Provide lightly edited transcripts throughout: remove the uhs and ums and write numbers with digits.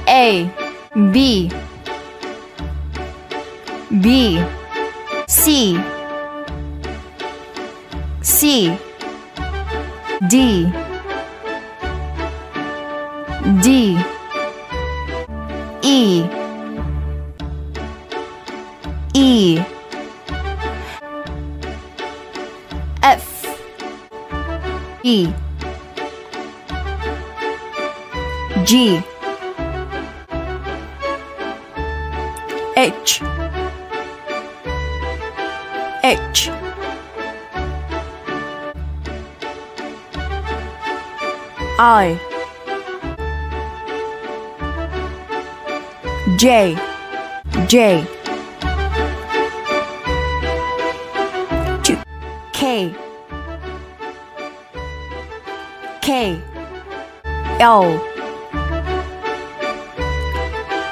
A B B C C D D E E F E G H H I J J K K L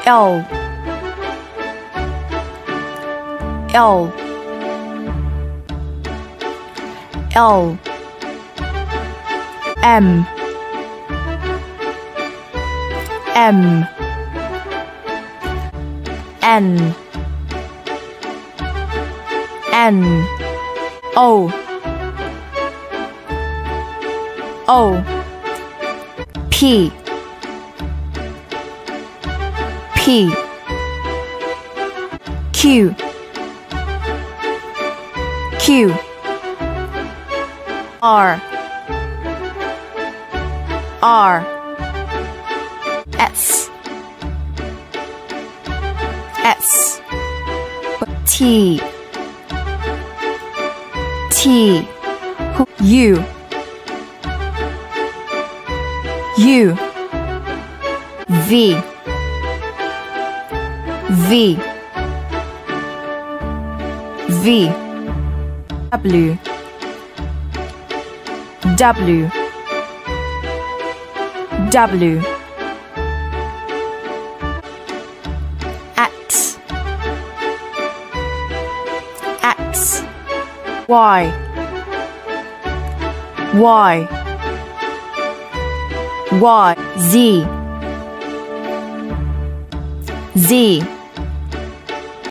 L L L M M N N O O P P Q Q R R S S T T U U V V V W W W X X Y Y Y Z Z